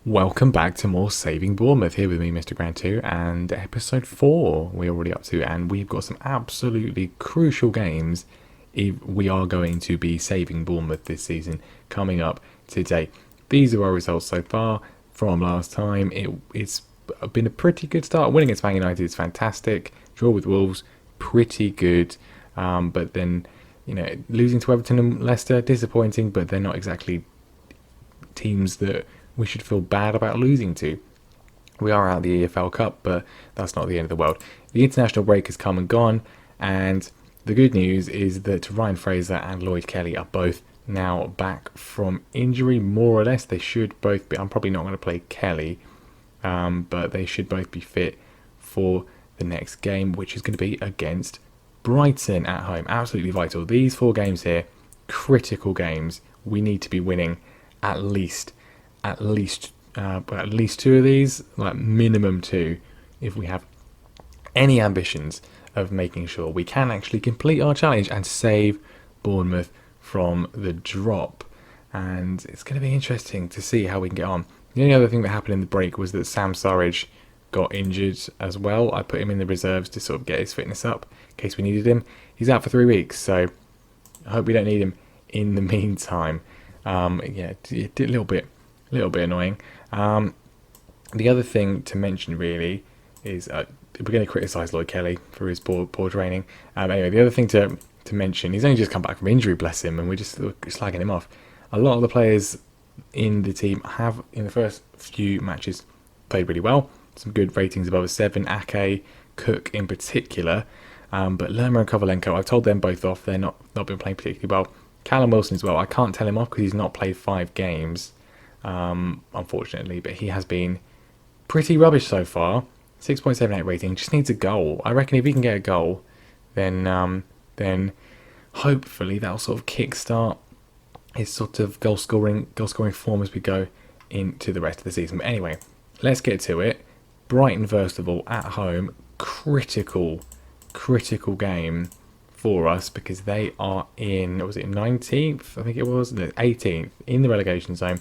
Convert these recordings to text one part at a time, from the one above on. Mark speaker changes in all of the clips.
Speaker 1: Welcome back to more Saving Bournemouth, here with me, Mr. Grand 2, and episode 4 we're already up to, and we've got some absolutely crucial games if we are going to be saving Bournemouth this season coming up today. These are our results so far from last time. It's been a pretty good start. Winning against Man United is fantastic. Draw with Wolves, pretty good. But then, losing to Everton and Leicester, disappointing, but they're not exactly teams that we should feel bad about losing to. We are out of the EFL Cup, but that's not the end of the world. The international break has come and gone, and the good news is that Ryan Fraser and Lloyd Kelly are both now back from injury, more or less. They should both be. I'm probably not going to play Kelly, but they should both be fit for the next game, which is going to be against Brighton at home. Absolutely vital. These 4 games here, critical games. We need to be winning at least 2 of these, like minimum 2, if we have any ambitions of making sure we can actually complete our challenge and save Bournemouth from the drop. And it's going to be interesting to see how we can get on. The only other thing that happened in the break was that Sam Surridge got injured as well. I put him in the reserves to sort of get his fitness up in case we needed him. He's out for 3 weeks, so I hope we don't need him in the meantime. A little bit annoying. The other thing to mention really is we're going to criticise Lloyd Kelly for his poor training. Anyway, the other thing to mention, he's only just come back from injury, bless him, and we're just slagging him off. A lot of the players in the team have, in the first few matches, played really well. Some good ratings above a 7. Ake, Cook in particular. But Lerma and Kovalenko, I've told them both off. They're not been playing particularly well. Callum Wilson as well. I can't tell him off because he's not played 5 games. Unfortunately, but he has been pretty rubbish so far. 6.78 rating, just needs a goal. I reckon if he can get a goal, then hopefully that'll sort of kickstart his sort of goal scoring form as we go into the rest of the season. But anyway, let's get to it. Brighton first of all at home, critical game for us because they are in, was it 19th? I think it was, no, 18th in the relegation zone.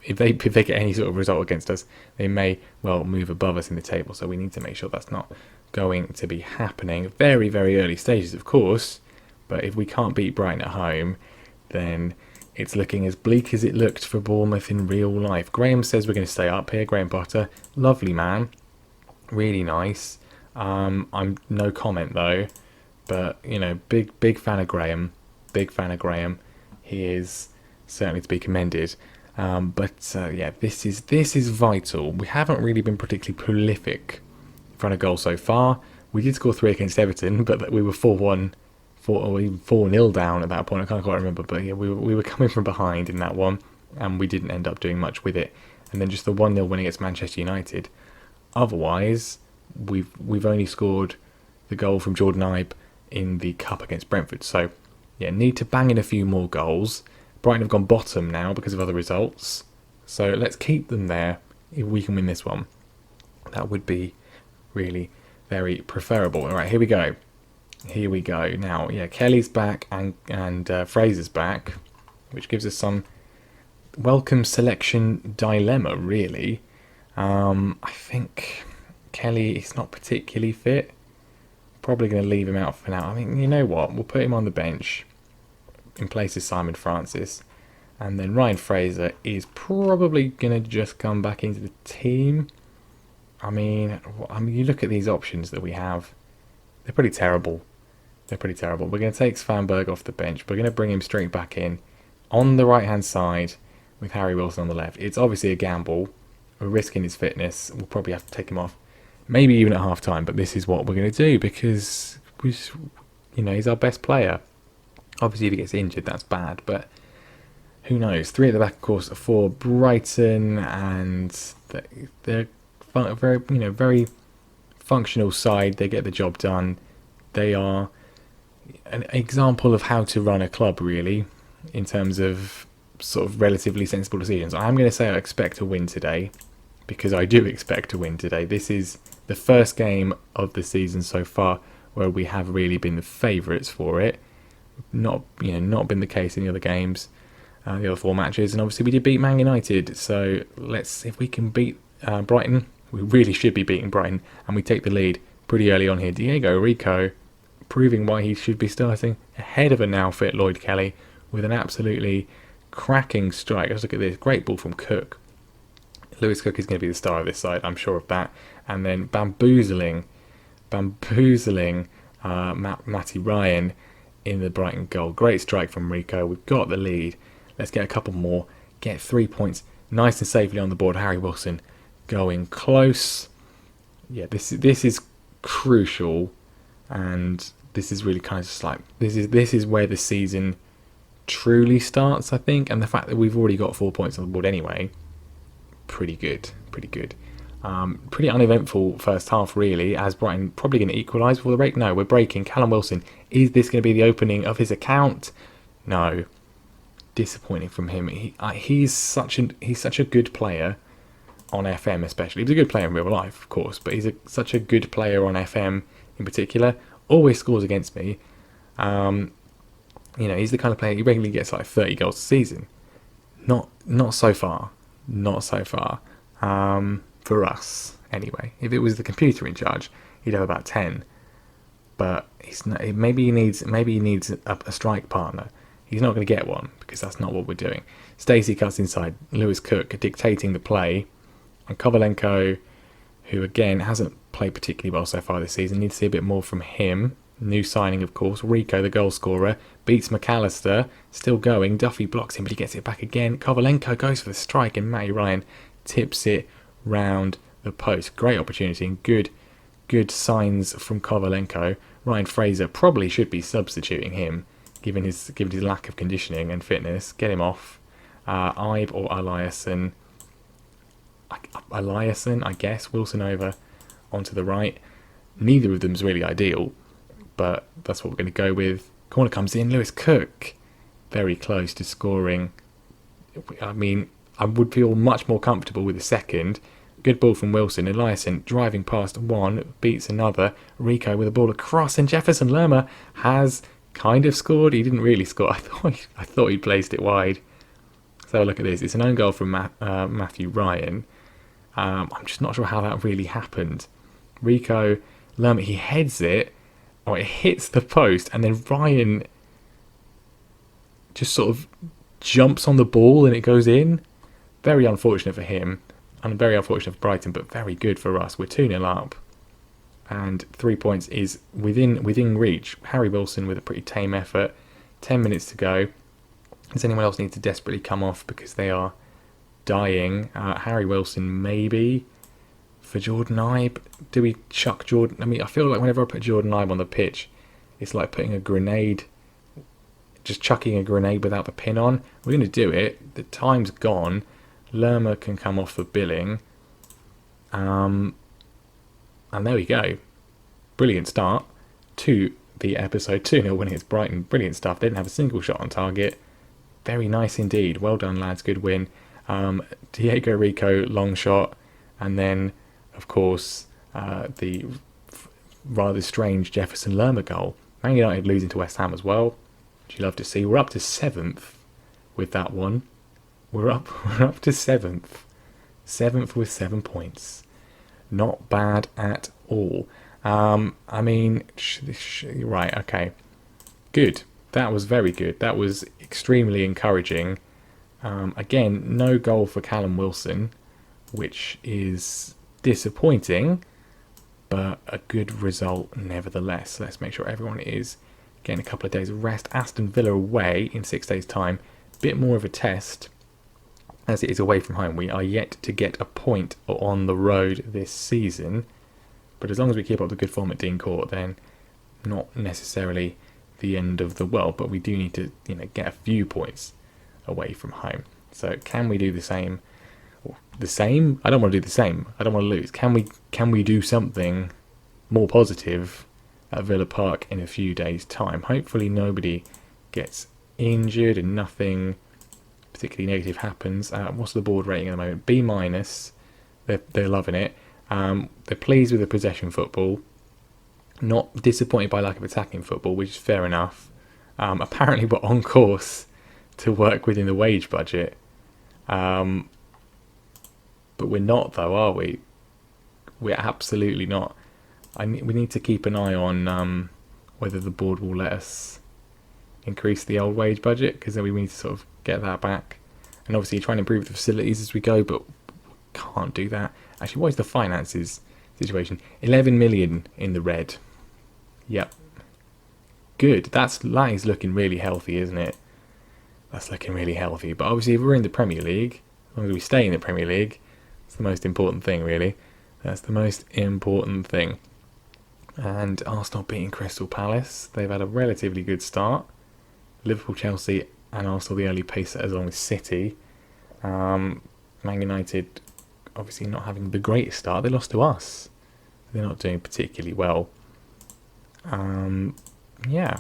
Speaker 1: If they get any sort of result against us, they may well move above us in the table. So we need to make sure that's not going to be happening. Very, very early stages, of course. But if we can't beat Brighton at home, then it's looking as bleak as it looked for Bournemouth in real life. Graham says we're going to stay up here. Graham Potter, lovely man, really nice. I'm no comment though, but big fan of Graham. Big fan of Graham. He is certainly to be commended. This is vital. We haven't really been particularly prolific in front of goal so far. We did score 3 against Everton, but we were 4-1, or even 4-0 down at that point. I can't quite remember, but yeah, we were coming from behind in that one, and we didn't end up doing much with it. And then just the 1-0 win against Manchester United. Otherwise, we've only scored the goal from Jordan Ibe in the cup against Brentford. So yeah, need to bang in a few more goals. Brighton have gone bottom now because of other results. So let's keep them there if we can win this one. That would be really very preferable. All right, here we go. Now, yeah, Kelly's back and Fraser's back, which gives us some welcome selection dilemma, really. I think Kelly is not particularly fit. Probably going to leave him out for now. I mean, you know what? We'll put him on the bench in place of Simon Francis, and then Ryan Fraser is probably going to just come back into the team. I mean, you look at these options that we have, they're pretty terrible. We're going to take Svanberg off the bench. We're going to bring him straight back in on the right hand side with Harry Wilson on the left. It's obviously a gamble. We're risking his fitness. We'll probably have to take him off, maybe even at half time, but this is what we're going to do because he's our best player. Obviously, if he gets injured, that's bad, but who knows? 3 at the back, of course, for Brighton, and they're very functional side. They get the job done. They are an example of how to run a club, really, in terms of sort of relatively sensible decisions. I'm going to say I expect to win today, because I do expect to win today. This is the first game of the season so far where we have really been the favourites for it. Not been the case in the other games. the other 4 matches, and obviously we did beat Man United. So let's see if we can beat Brighton. We really should be beating Brighton, and we take the lead pretty early on here. Diego Rico proving why he should be starting ahead of a now fit Lloyd Kelly with an absolutely cracking strike. Let's look at this. Great ball from Cook. Lewis Cook is going to be the star of this side, I'm sure of that. And then bamboozling Matty Ryan in the Brighton goal. Great strike from Rico. We've got the lead. Let's get a couple more. Get 3 points nice and safely on the board. Harry Wilson going close. Yeah, this is crucial, and this is really kind of just like this is where the season truly starts, I think. And the fact that we've already got 4 points on the board anyway, pretty good. Pretty uneventful first half, really, as Brighton probably going to equalise before the break. No, we're breaking. Callum Wilson, is this going to be the opening of his account? No. Disappointing from him. He's such a good player on FM, especially. He's a good player in real life, of course, but he's such a good player on FM in particular. Always scores against me. He's the kind of player, he regularly gets like 30 goals a season. Not so far. For us, anyway. If it was the computer in charge, he'd have about 10. But maybe he needs a strike partner. He's not going to get one, because that's not what we're doing. Stacey cuts inside. Lewis Cook dictating the play. And Kovalenko, who again hasn't played particularly well so far this season, need to see a bit more from him. New signing, of course. Rico, the goal scorer, beats McAllister. Still going. Duffy blocks him, but he gets it back again. Kovalenko goes for the strike, and Matty Ryan tips it round the post. Great opportunity and good signs from Kovalenko. Ryan Fraser probably should be substituting him, given his lack of conditioning and fitness. Get him off. Ibe or Eliasson, I guess. Wilson over onto the right. Neither of them's really ideal, but that's what we're going to go with. Corner comes in. Lewis Cook, very close to scoring. I mean, I would feel much more comfortable with the second. Good ball from Wilson. Eliasson driving past one, beats another. Rico with a ball across, and Jefferson Lerma has kind of scored. He didn't really score. I thought he placed it wide. So look at this. It's an own goal from Matthew Ryan. I'm just not sure how that really happened. Rico Lerma, he heads it. Oh, it hits the post, and then Ryan just sort of jumps on the ball and it goes in. Very unfortunate for him, and very unfortunate for Brighton, but very good for us. We're 2-0 up, and 3 points is within reach. Harry Wilson with a pretty tame effort. 10 minutes to go. Does anyone else need to desperately come off because they are dying? Harry Wilson maybe. For Jordan Ibe, do we chuck Jordan? I mean, I feel like whenever I put Jordan Ibe on the pitch, it's like putting a grenade, just chucking a grenade without the pin on. We're going to do it. The time's gone. Lerma can come off for billing. And there we go. Brilliant start to the episode. 2-0 winning against Brighton. Brilliant stuff. They didn't have a single shot on target. Very nice indeed. Well done, lads. Good win. Diego Rico, long shot. And then, of course, the rather strange Jefferson Lerma goal. Man United losing to West Ham as well, which you love to see. We're up to 7th with that one. We're up to 7th. 7th with 7 points. Not bad at all. I mean, right, okay. Good. That was very good. That was extremely encouraging. Again, no goal for Callum Wilson, which is disappointing, but a good result nevertheless. Let's make sure everyone is getting a couple of days of rest. Aston Villa away in 6 days' time. Bit more of a test, as it is away from home. We are yet to get a point on the road this season, but as long as we keep up the good form at Dean Court, then not necessarily the end of the world, but we do need to, get a few points away from home. So can we do the same? I don't want to do the same. I don't want to lose. Can we do something more positive at Villa Park in a few days' time? Hopefully nobody gets injured and nothing particularly negative happens. What's the board rating at the moment? B-. They're loving it. They're pleased with the possession football. Not disappointed by lack of attacking football, which is fair enough. Apparently we're on course to work within the wage budget. But we're not, though, are we? We're absolutely not. We need to keep an eye on whether the board will let us increase the old wage budget, because then we need to sort of get that back. And obviously try and improve the facilities as we go, but can't do that. Actually, what is the finances situation? 11 million in the red. Yep. Good. That is looking really healthy, isn't it? That's looking really healthy. But obviously, if we're in the Premier League, as long as we stay in the Premier League, it's the most important thing, really. That's the most important thing. And Arsenal beating Crystal Palace. They've had a relatively good start. Liverpool, Chelsea, and Arsenal the early pace setters along with City. Man United obviously not having the greatest start. They lost to us. They're not doing particularly well. Yeah,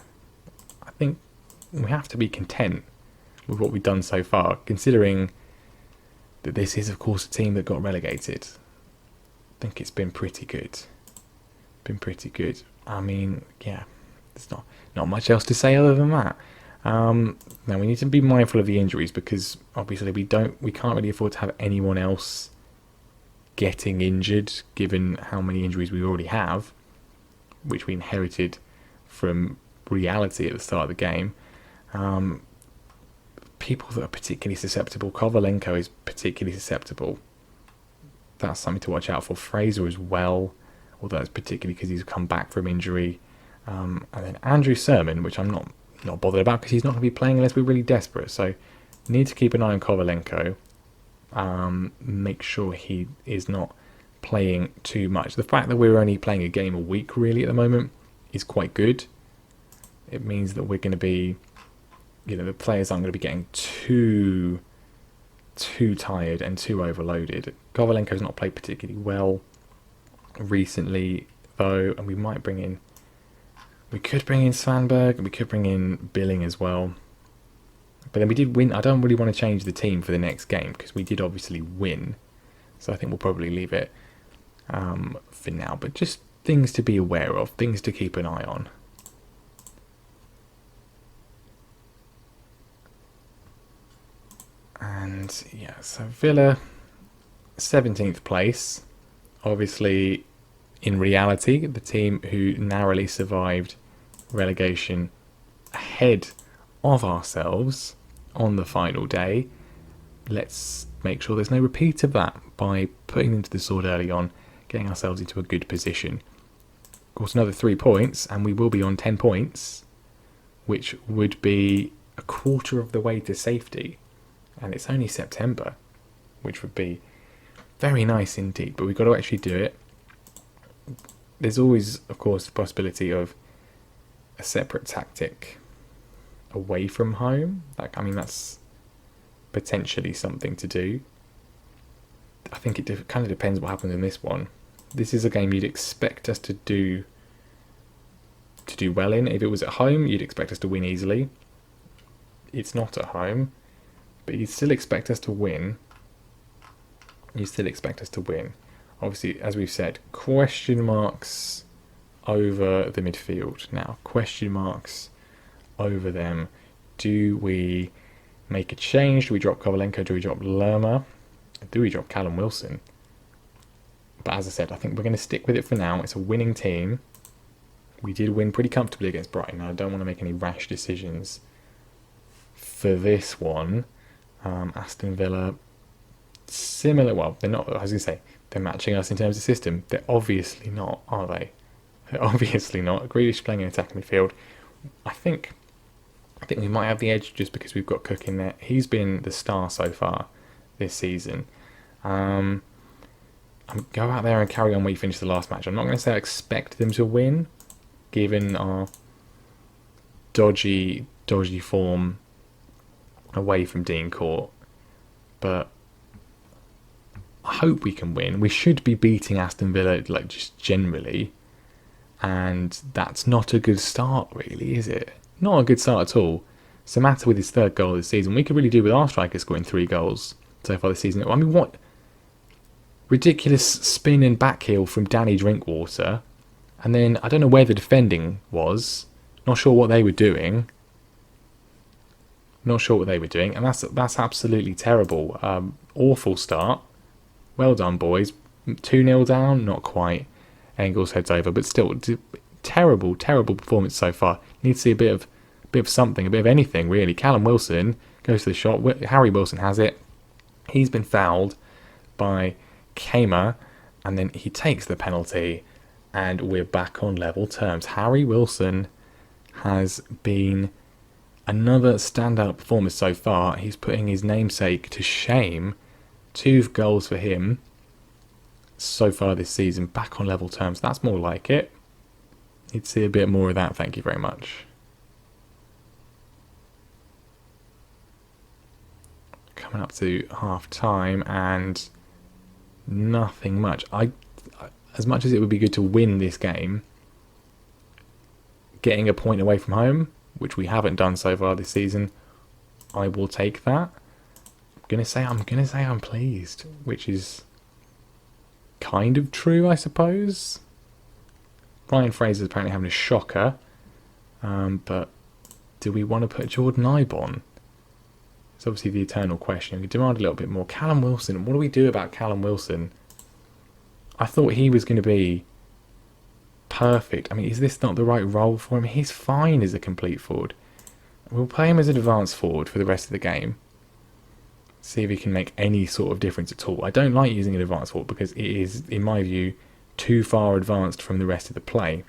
Speaker 1: I think we have to be content with what we've done so far, considering that this is, of course, a team that got relegated. I think it's been pretty good. I mean, yeah, there's not much else to say other than that. Now we need to be mindful of the injuries, because obviously we can't really afford to have anyone else getting injured, given how many injuries we already have, which we inherited from reality at the start of the game. People that are particularly susceptible, Kovalenko is particularly susceptible. That's something to watch out for. Fraser as well, although it's particularly because he's come back from injury. And then Andrew Sermon, which I'm not bothered about, because he's not going to be playing unless we're really desperate. So need to keep an eye on Kovalenko. Make sure he is not playing too much. The fact that we're only playing a game a week really at the moment is quite good. It means that we're going to be, the players aren't going to be getting too tired and too overloaded. Kovalenko's not played particularly well recently, though, and we could bring in Svanberg, and we could bring in Billing as well. But then we did win. I don't really want to change the team for the next game, because we did obviously win. So I think we'll probably leave it for now. But just things to be aware of, things to keep an eye on. And yeah, so Villa, 17th place. Obviously, in reality, the team who narrowly survived relegation ahead of ourselves on the final day. Let's make sure there's no repeat of that by putting them to the sword early on, getting ourselves into a good position. Of course, another 3 points, and we will be on 10 points, which would be a quarter of the way to safety. And it's only September, which would be very nice indeed. But we've got to actually do it. There's always, of course, the possibility of a separate tactic away from home. That's potentially something to do. I think it kind of depends what happens in this one. This is a game you'd expect us to do well in. If it was at home, you'd expect us to win easily. It's not at home, but you'd still expect us to win. Obviously, as we've said, question marks over the midfield. Now, question marks over them. Do we make a change? Do we drop Kovalenko? Do we drop Lerma? Do we drop Callum Wilson? But as I said, I think we're going to stick with it for now. It's a winning team. We did win pretty comfortably against Brighton. I don't want to make any rash decisions for this one. Aston Villa, similar. Well, they're not. I was going to say they're matching us in terms of system. They're obviously not, are they? They're obviously not. Grealish playing in attacking midfield. I think we might have the edge just because we've got Cook in there. He's been the star so far this season. Go out there and carry on where you finished the last match. I'm not going to say I expect them to win, given our dodgy form away from Dean Court, but I hope we can win. We should be beating Aston Villa, just generally, and that's not a good start, really, is it? Not a good start at all. Samatta with his 3rd goal this season. We could really do with our striker scoring 3 goals so far this season. I mean, what ridiculous spin and back heel from Danny Drinkwater, and then I don't know where the defending was. Not sure what they were doing. Not sure what they were doing, and that's absolutely terrible. Awful start. Well done, boys. 2-0 down, not quite. Engels heads over, but still, terrible performance so far. Need to see a bit of something, a bit of anything really. Callum Wilson goes to the shot. Harry Wilson has it. He's been fouled by Kamer, and then he takes the penalty, and we're back on level terms. Harry Wilson has been another standout performance so far. He's putting his namesake to shame. 2 goals for him so far this season, back on level terms. That's more like it. Need to see a bit more of that, thank you very much. Coming up to half time and nothing much. As much as it would be good to win this game, getting a point away from home, which we haven't done so far this season, I will take that. I'm gonna say I'm pleased, which is kind of true, I suppose. Ryan Fraser's apparently having a shocker, but do we want to put Jordan Ibe on? It's obviously the eternal question. We demand a little bit more. Callum Wilson, what do we do about Callum Wilson? I thought he was going to be perfect. I mean, is this not the right role for him? He's fine as a complete forward. We'll play him as an advanced forward for the rest of the game. See if he can make any sort of difference at all. I don't like using an advanced forward because it is, in my view, too far advanced from the rest of the play.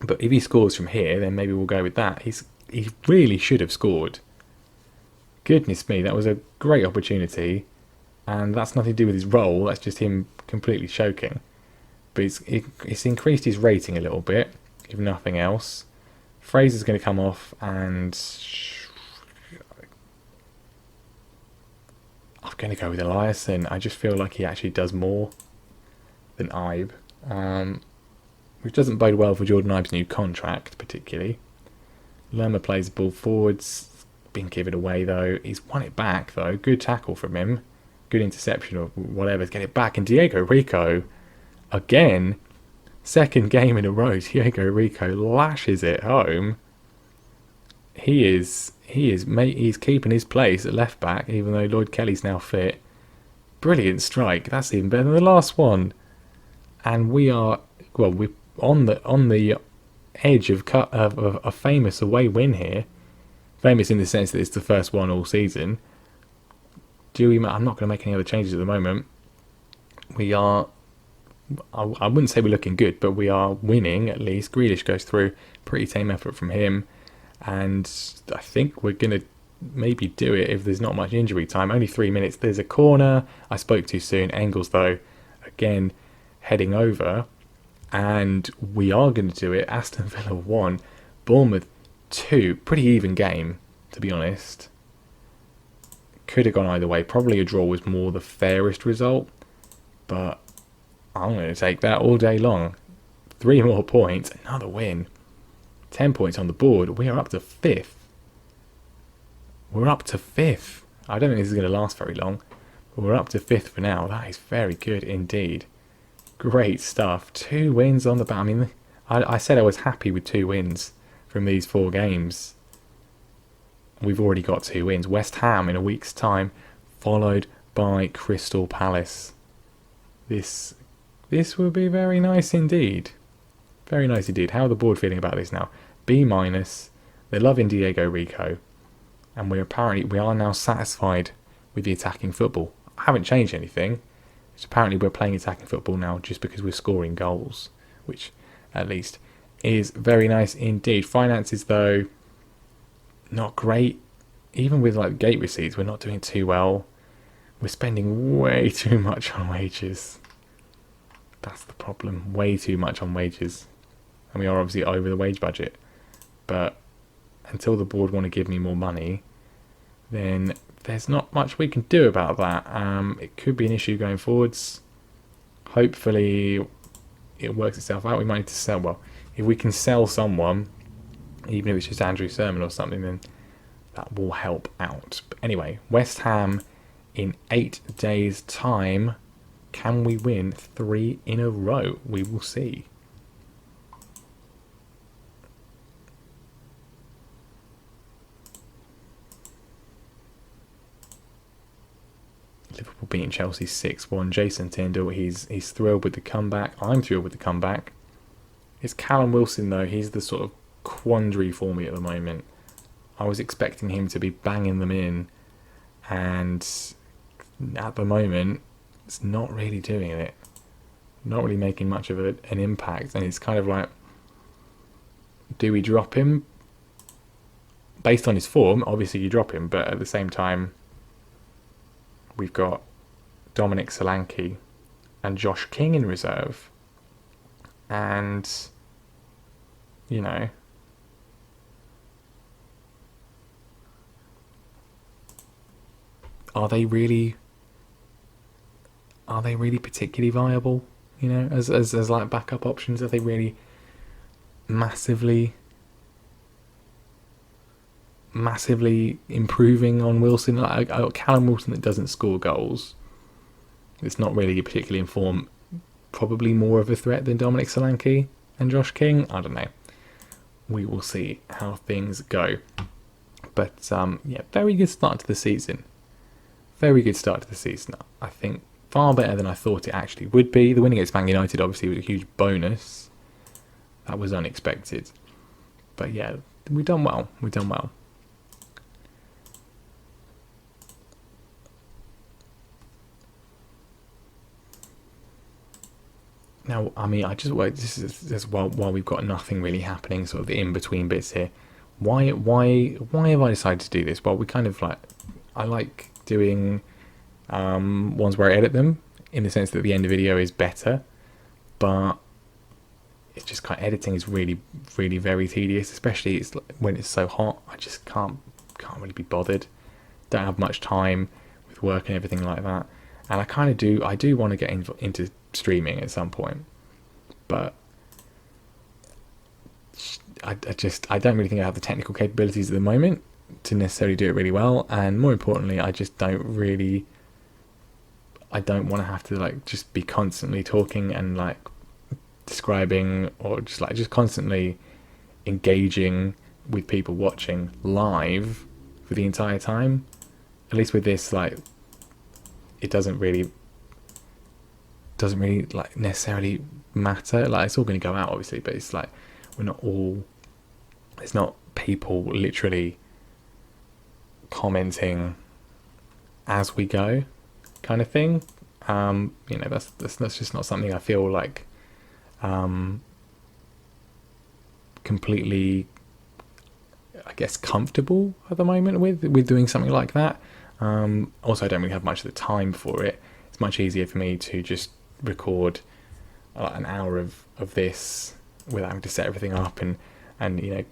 Speaker 1: But if he scores from here, then maybe we'll go with that. He really should have scored. Goodness me, that was a great opportunity. And that's nothing to do with his role. That's just him completely choking. But it's increased his rating a little bit, if nothing else. Fraser's going to come off, and I'm going to go with Eliasson. I just feel like he actually does more than Ibe, which doesn't bode well for Jordan Ibe's new contract, particularly. Lerma plays the ball forwards. Been given away, though. He's won it back, though. Good tackle from him. Good interception or whatever. Get it back. And Diego Rico, again, second game in a row, Diego Rico lashes it home. He's keeping his place at left back, even though Lloyd Kelly's now fit. Brilliant strike. That's even better than the last one. And we're on the edge of a famous away win here. Famous in the sense that it's the first one all season. I'm not going to make any other changes at the moment. We are, I wouldn't say we're looking good, but we are winning at least. Grealish goes through. Pretty tame effort from him. And I think we're going to maybe do it if there's not much injury time. Only 3 minutes. There's a corner. I spoke too soon. Engels, though, again, heading over. And we are going to do it. Aston Villa 1. Bournemouth 2. Pretty even game, to be honest. Could have gone either way. Probably a draw was more the fairest result. But I'm going to take that all day long. 3 more points. Another win. 10 points on the board. We are up to 5th. We're up to 5th. I don't think this is going to last very long. But we're up to 5th for now. That is very good indeed. Great stuff. 2 wins on the back. I mean, I said I was happy with 2 wins from these 4 games. We've already got 2 wins. West Ham in a week's time, followed by Crystal Palace. This will be very nice indeed. Very nice indeed. How are the board feeling about this now? B-. They're loving Diego Rico. And we are now satisfied with the attacking football. I haven't changed anything. It's apparently we're playing attacking football now just because we're scoring goals, which at least is very nice indeed. Finances, though, not great. Even with like gate receipts, we're not doing too well. We're spending way too much on wages. That's the problem. Way too much on wages. And we are obviously over the wage budget. But until the board want to give me more money, then there's not much we can do about that. It could be an issue going forwards. Hopefully it works itself out. We might need to sell. Well, if we can sell someone, even if it's just Andrew Sermon or something, then that will help out. But anyway, West Ham in 8 days' time. Can we win 3 in a row? We will see. beating Chelsea 6-1. Jason Tyndall, he's thrilled with the comeback. I'm thrilled with the comeback. It's Callum Wilson, though. He's the sort of quandary for me at the moment. I was expecting him to be banging them in, and at the moment, it's not really doing it. Not really making much of an impact, and it's kind of like, do we drop him? Based on his form, obviously you drop him, but at the same time, we've got Dominic Solanke and Josh King in reserve. And, you know, are they really particularly viable? You know, as like backup options, are they really massively improving on Wilson? Like, I got Callum Wilson that doesn't score goals. It's not really particularly in form. Probably more of a threat than Dominic Solanke and Josh King. I don't know. We will see how things go. But yeah, very good start to the season. Very good start to the season. I think far better than I thought it actually would be. The win against Man United obviously was a huge bonus. That was unexpected. But yeah, we've done well. We've done well. Now, I mean, I just this is while we've got nothing really happening, sort of the in between bits here. Why have I decided to do this? Well, we kind of like, I like doing ones where I edit them, in the sense that the end of the video is better, but it's just kind of, editing is really very tedious, especially when it's so hot. I just can't really be bothered. Don't have much time with work and everything like that. And I do want to get into streaming at some point, but I don't really think I have the technical capabilities at the moment to necessarily do it really well, and more importantly, I don't want to have to like just be constantly talking and like describing, or just constantly engaging with people watching live for the entire time. At least with this, like, it doesn't really like necessarily matter. Like, it's all going to go out obviously, but it's like it's not people literally commenting as we go kind of thing. You know, that's just not something I feel like completely, I guess, comfortable at the moment with doing something like that. Also, I don't really have much of the time for it. It's much easier for me to just record an hour of this without having to set everything up, and you know,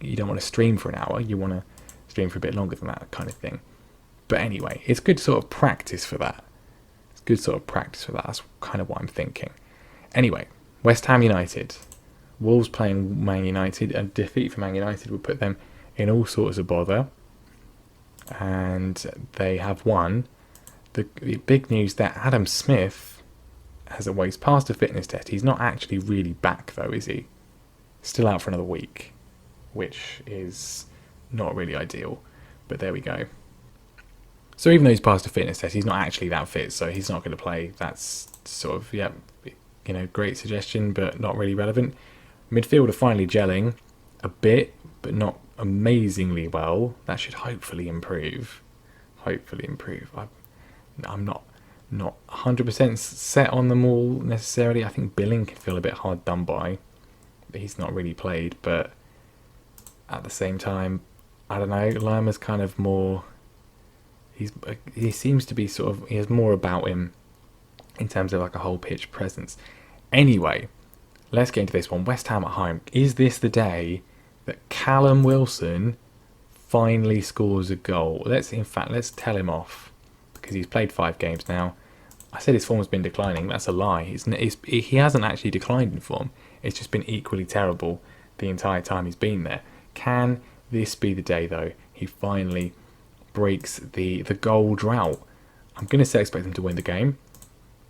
Speaker 1: you don't want to stream for an hour, you want to stream for a bit longer than that kind of thing. But anyway, it's good sort of practice for that. That's kind of what I'm thinking. Anyway, West Ham United. Wolves playing Man United. A defeat for Man United would put them in all sorts of bother. And they have won. The big news that Adam Smith he's passed a fitness test. He's not actually really back though, is he? Still out for another week, which is not really ideal. But there we go. So even though he's passed a fitness test, he's not actually that fit, so he's not going to play. That's sort of, yeah, you know, great suggestion, but not really relevant. Midfield are finally gelling a bit, but not amazingly well. That should hopefully improve. I'm not 100% set on them all necessarily. I think Billing can feel a bit hard done by. He's not really played, but at the same time, I don't know. Lima's kind of more. He seems to be sort of. He has more about him in terms of like a whole pitch presence. Anyway, let's get into this one. West Ham at home. Is this the day that Callum Wilson finally scores a goal? Let's tell him off, because he's played 5 games now. I said his form has been declining. That's a lie. He hasn't actually declined in form. It's just been equally terrible the entire time he's been there. Can this be the day, though, he finally breaks the goal drought? I'm going to say expect him to win the game,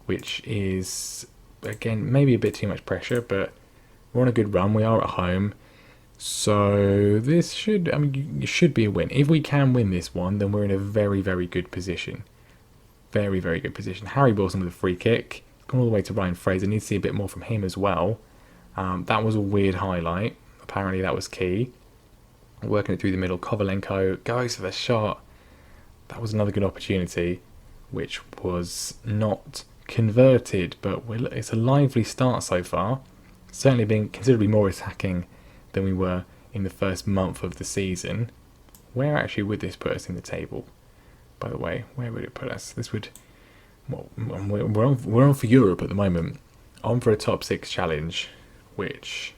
Speaker 1: which is, again, maybe a bit too much pressure, but we're on a good run. We are at home. So this should be a win. If we can win this one, then we're in a very, very good position. Very, very good position. Harry Wilson with a free kick. Gone all the way to Ryan Fraser. Need to see a bit more from him as well. That was a weird highlight. Apparently that was key. Working it through the middle. Kovalenko goes for the shot. That was another good opportunity, which was not converted. But it's a lively start so far. Certainly being considerably more attacking than we were in the first month of the season. Where actually would this put us in the table? By the way, where would it put us? This would... Well, we're on for Europe at the moment. On for a top 6 challenge, which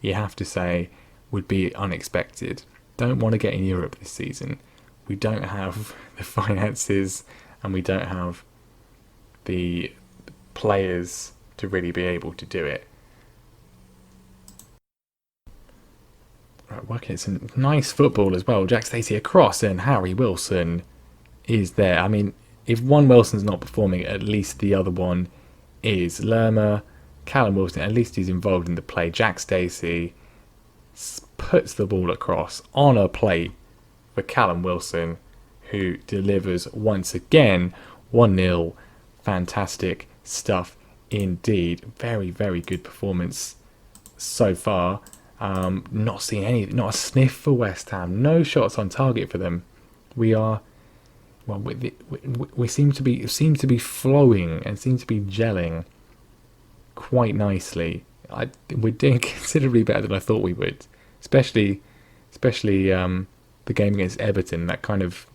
Speaker 1: you have to say would be unexpected. Don't want to get in Europe this season. We don't have the finances and we don't have the players to really be able to do it. Right, working some nice football as well. Jack Stacey across and Harry Wilson is there. I mean, if one Wilson's not performing, at least the other one is. Lerma, Callum Wilson, at least he's involved in the play. Jack Stacey puts the ball across on a plate for Callum Wilson, who delivers once again. 1-0. Fantastic stuff indeed. Very, very good performance so far. Not seeing any, not a sniff for West Ham. No shots on target for them. We are... Well, we seem to be flowing and seem to be gelling quite nicely. We're doing considerably better than I thought we would, especially the game against Everton. That kind of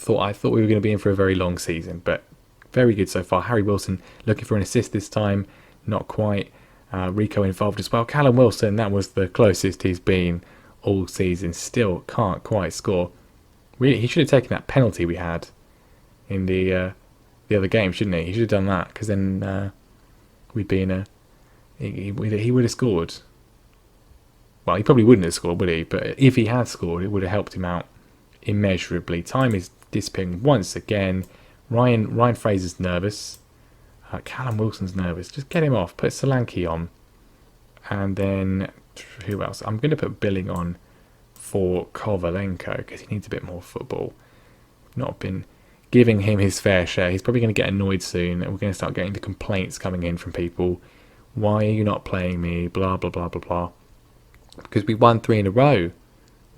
Speaker 1: I thought we were going to be in for a very long season, but very good so far. Harry Wilson looking for an assist this time, not quite. Rico involved as well. Callum Wilson, that was the closest he's been all season. Still can't quite score. Really, he should have taken that penalty we had in the other game, shouldn't he? He should have done that, because then we'd be in a... He would have scored. Well, he probably wouldn't have scored, would he? But if he had scored, it would have helped him out immeasurably. Time is disappearing once again. Ryan Fraser's nervous. Callum Wilson's nervous. Just get him off. Put Solanke on. And then, who else? I'm going to put Billing on for Kovalenko, because he needs a bit more football. Not been giving him his fair share. He's probably going to get annoyed soon, and we're going to start getting the complaints coming in from people. Why are you not playing me? Blah, blah, blah, blah, blah. Because we won 3 in a row.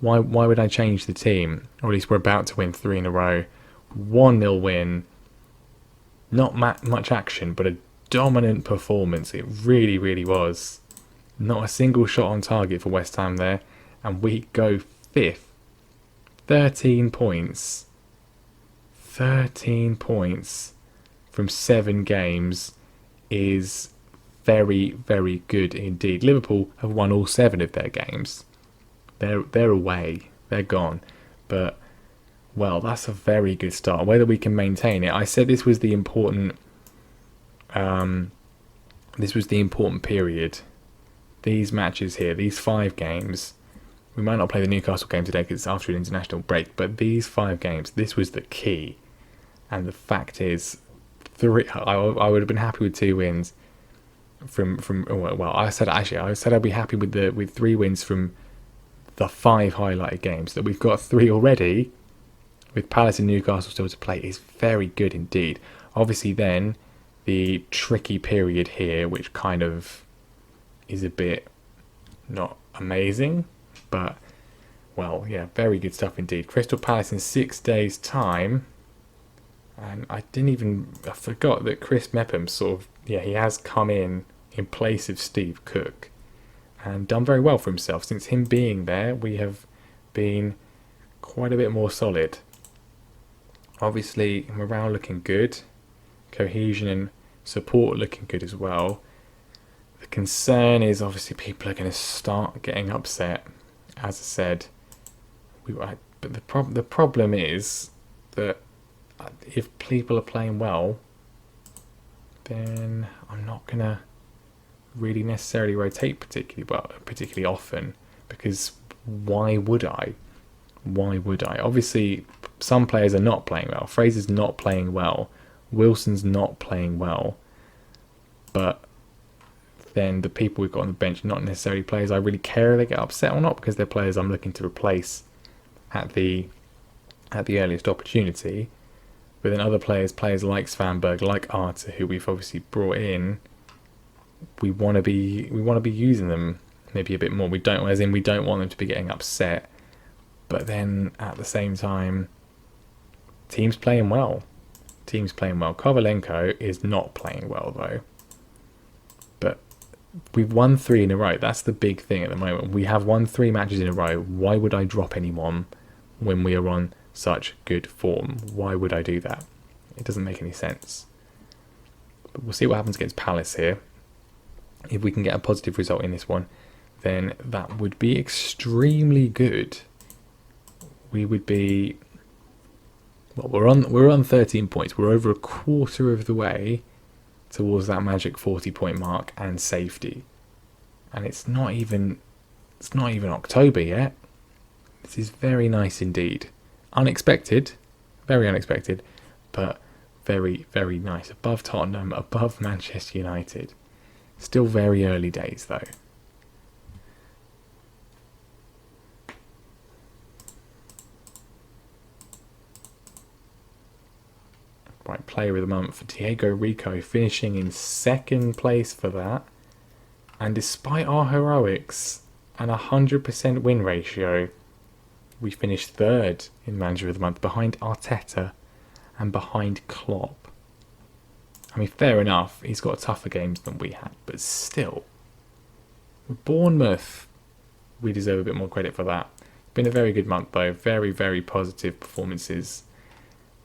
Speaker 1: Why would I change the team? Or at least we're about to win 3 in a row. 1-0 win. Not much action, but a dominant performance. It really, really was. Not a single shot on target for West Ham there. And we go 5th. 13 points. 13 points from 7 games is very, very good indeed. Liverpool have won all 7 of their games. They're away. They're gone. But, well, that's a very good start. Whether we can maintain it. I said this was the important... this was the important period. These matches here, these 5 games... We might not play the Newcastle game today because it's after an international break, but these 5 games, this was the key. And the fact is, I would have been happy with 2 wins I said I'd be happy with 3 wins from the 5 highlighted games. That we've got 3 already, with Palace and Newcastle still to play, is very good indeed. Obviously then, the tricky period here, which kind of is a bit not amazing. But, well, yeah, very good stuff indeed. Crystal Palace in 6 days' time. And I forgot that Chris Mepham he has come in place of Steve Cook. And done very well for himself. Since him being there, we have been quite a bit more solid. Obviously, morale looking good. Cohesion and support looking good as well. The concern is obviously people are going to start getting upset. As I said, but the problem is that if people are playing well, then I'm not going to really necessarily rotate particularly often, because why would I? Obviously, some players are not playing well. Fraser's not playing well. Wilson's not playing well. But then the people we've got on the bench are not necessarily players I really care if they get upset or not, because they're players I'm looking to replace at the earliest opportunity. But then other players like Svanberg, like Arter, who we've obviously brought in, we want to be using them maybe a bit more. We don't want them to be getting upset. But then at the same time, teams playing well. Kovalenko is not playing well though. But we've won 3 in a row. That's the big thing at the moment. We have won 3 matches in a row. Why would I drop anyone when we are on such good form? Why would I do that? It doesn't make any sense. But we'll see what happens against Palace here. If we can get a positive result in this one, then that would be extremely good. We would be... Well, we're on 13 points. We're over a quarter of the way towards that magic 40-point mark and safety. And it's not even October yet. This is very nice indeed. Unexpected, very unexpected, but very, very nice. Above Tottenham, above Manchester United. Still very early days though. Right, player of the month for Diego Rico, finishing in 2nd place for that. And despite our heroics and 100% win ratio, we finished 3rd in manager of the month, behind Arteta and behind Klopp. I mean, fair enough, he's got tougher games than we had, but still. Bournemouth, we deserve a bit more credit for that. Been a very good month though, very, very positive performances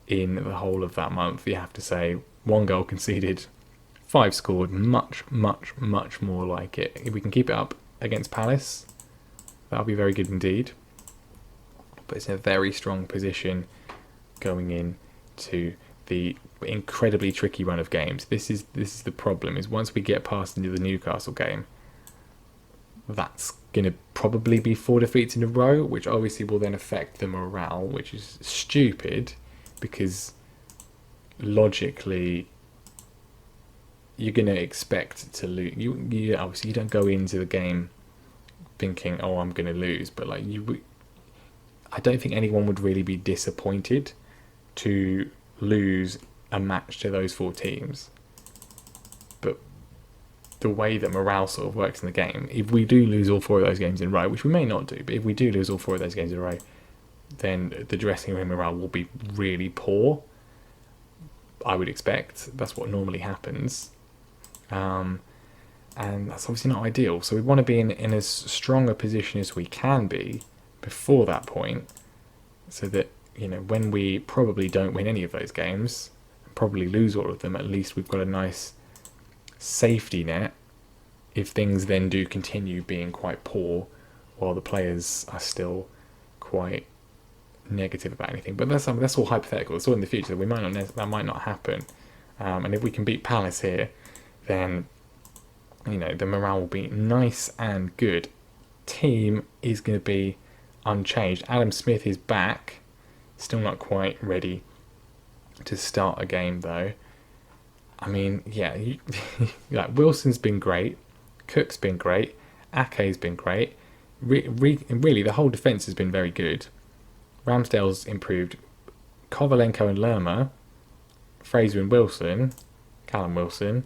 Speaker 1: in the whole of that month, you have to say. 1 goal conceded, 5 scored, much, much, much more like it. If we can keep it up against Palace, that'll be very good indeed. But it's in a very strong position going into the incredibly tricky run of games. This is the problem, is once we get past into the Newcastle game, that's going to probably be 4 defeats in a row, which obviously will then affect the morale, which is stupid. Because logically, you're going to expect to lose. You obviously you don't go into the game thinking, "Oh, I'm going to lose," but like I don't think anyone would really be disappointed to lose a match to those 4 teams. But the way that morale sort of works in the game, if we do lose all 4 of those games in a row, which we may not do, but if we do lose all 4 of those games in a row, then the dressing room morale will be really poor. I would expect. That's what normally happens. And that's obviously not ideal. So we want to be in as strong a position as we can be before that point, so that, you know, when we probably don't win any of those games, probably lose all of them, at least we've got a nice safety net if things then do continue being quite poor while the players are still quite negative about anything. But that's all hypothetical. It's all in the future. That might not happen. And if we can beat Palace here, then, you know, the morale will be nice and good. Team is going to be unchanged. Adam Smith is back. Still not quite ready to start a game though. I mean, yeah, like Wilson's been great. Cook's been great. Ake's been great. Really, the whole defence has been very good. Ramsdale's improved. Kovalenko and Lerma, Fraser and Wilson, Callum Wilson,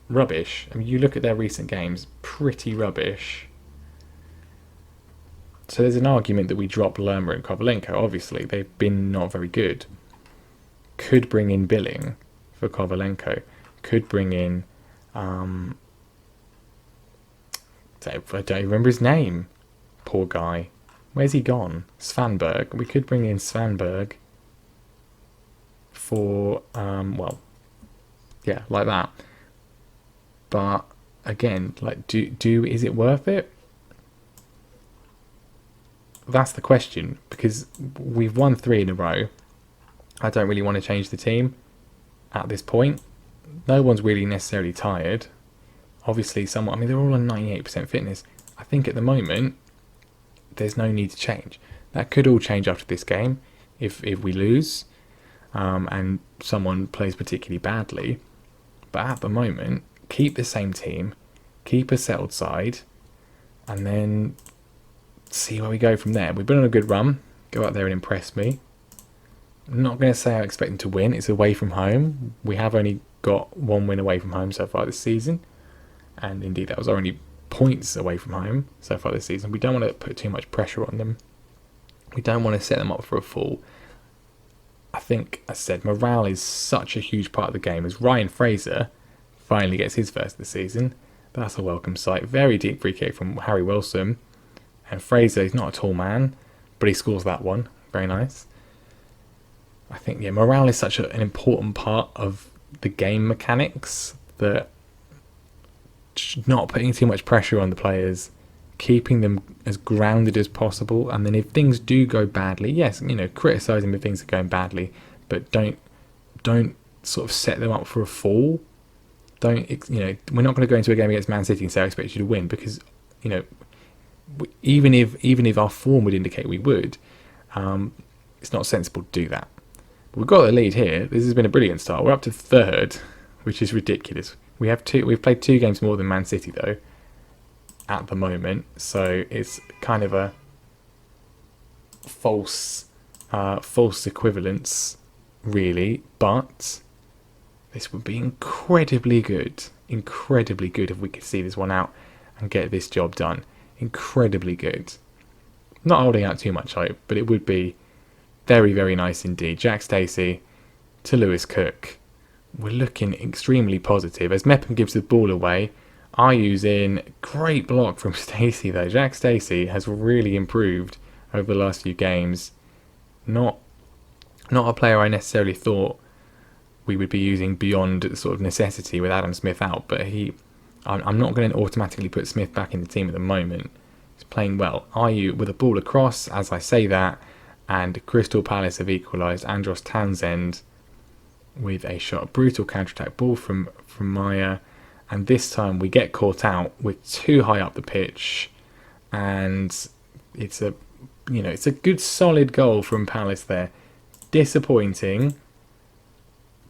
Speaker 1: rubbish. I mean, you look at their recent games, pretty rubbish. So there's an argument that we drop Lerma and Kovalenko. Obviously, they've been not very good. Could bring in Billing for Kovalenko. Could bring in... I don't remember his name. Poor guy. Where's he gone? Svanberg. We could bring in Svanberg for, well, yeah, like that. But again, like, is it worth it? That's the question, because we've won 3 in a row. I don't really want to change the team at this point. No one's really necessarily tired. Obviously, they're all on 98% fitness. I think at the moment, there's no need to change. That could all change after this game if we lose and someone plays particularly badly. But at the moment, keep the same team, keep a settled side, and then see where we go from there. We've been on a good run. Go out there and impress me. I'm not going to say I expect them to win. It's away from home. We have only got one win away from home so far this season. And indeed, that was only points away from home so far this season. We don't want to put too much pressure on them. We don't want to set them up for a fall. I think, as I said, morale is such a huge part of the game. As Ryan Fraser finally gets his first of the season, that's a welcome sight. Very deep free kick from Harry Wilson. And Fraser is not a tall man, but he scores that one. Very nice. I think, yeah, morale is such an important part of the game mechanics that not putting too much pressure on the players, keeping them as grounded as possible, and then if things do go badly, yes, criticise them if things are going badly, but don't sort of set them up for a fall. Don't, we're not going to go into a game against Man City and say I expect you to win, because even if our form would indicate we would, it's not sensible to do that. But we've got the lead here. This has been a brilliant start. We're up to third, which is ridiculous. We've played 2 games more than Man City though at the moment, so it's kind of a false equivalence really, but this would be incredibly good if we could see this one out and get this job done. Incredibly good. Not holding out too much hope, but it would be very, very nice indeed. Jack Stacey to Lewis Cook. We're looking extremely positive. As Mepham gives the ball away, Ayu's in. Great block from Stacey though. Jack Stacey has really improved over the last few games. Not a player I necessarily thought we would be using beyond sort of necessity with Adam Smith out, but I'm not going to automatically put Smith back in the team at the moment. He's playing well. Ayew with a ball across, as I say that, and Crystal Palace have equalised. Andros Townsend with a shot. Brutal counter-attack ball from Maya, and this time we get caught out. We're too high up the pitch, and it's a good solid goal from Palace there. Disappointing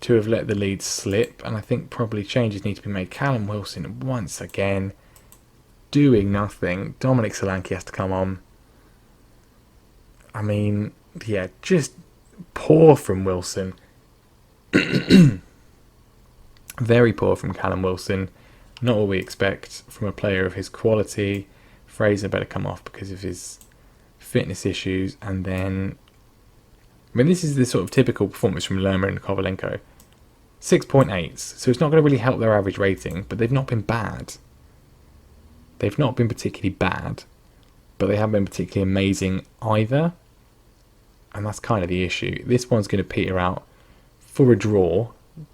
Speaker 1: to have let the lead slip, and I think probably changes need to be made. Callum Wilson once again doing nothing. Dominic Solanke has to come on. I mean, yeah, just poor from Wilson. Very poor from Callum Wilson. Not what we expect from a player of his quality. Fraser better come off because of his fitness issues. And then, I mean, this is the sort of typical performance from Lerma and Kovalenko. 6.8s. So it's not going to really help their average rating, but they've not been bad. They've not been particularly bad, but they haven't been particularly amazing either. And that's kind of the issue. This one's going to peter out for a draw,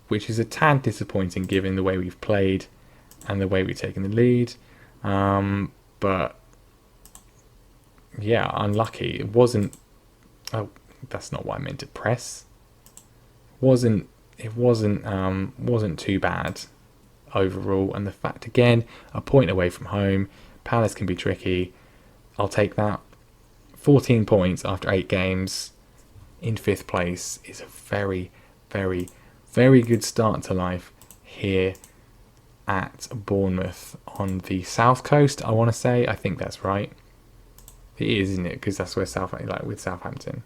Speaker 1: which is a tad disappointing given the way we've played and the way we've taken the lead. But yeah, unlucky. It wasn't. Oh, that's not what I meant to press. It wasn't too bad overall. And the fact again, a point away from home, Palace can be tricky. I'll take that. 14 points after 8 games in 5th place is a very, very, very good start to life here at Bournemouth on the south coast. I want to say, I think that's right. It is, isn't it? Because that's where with Southampton.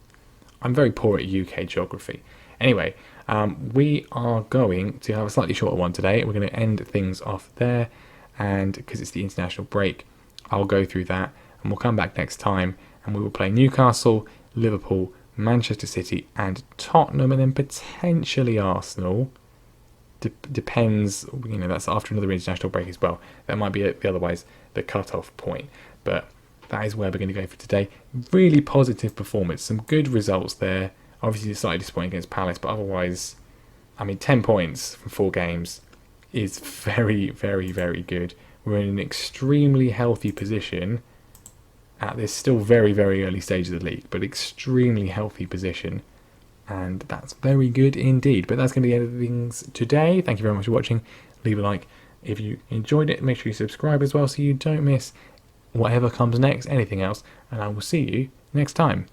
Speaker 1: I'm very poor at UK geography. Anyway, we are going to have a slightly shorter one today. We're going to end things off there, and because it's the international break, I'll go through that, and we'll come back next time, and we will play Newcastle, Liverpool, Manchester City, and Tottenham, and then potentially Arsenal. Depends, that's after another international break as well. That might be otherwise the cut-off point, but that is where we're going to go for today. Really positive performance, some good results there. Obviously slightly disappointing against Palace, but otherwise, I mean, 10 points from 4 games is very, very, very good. We're in an extremely healthy position at this still very, very early stage of the league, but extremely healthy position, and that's very good indeed. But that's going to be the end of things today. Thank you very much for watching. Leave a like if you enjoyed it. Make sure you subscribe as well so you don't miss whatever comes next, anything else, and I will see you next time.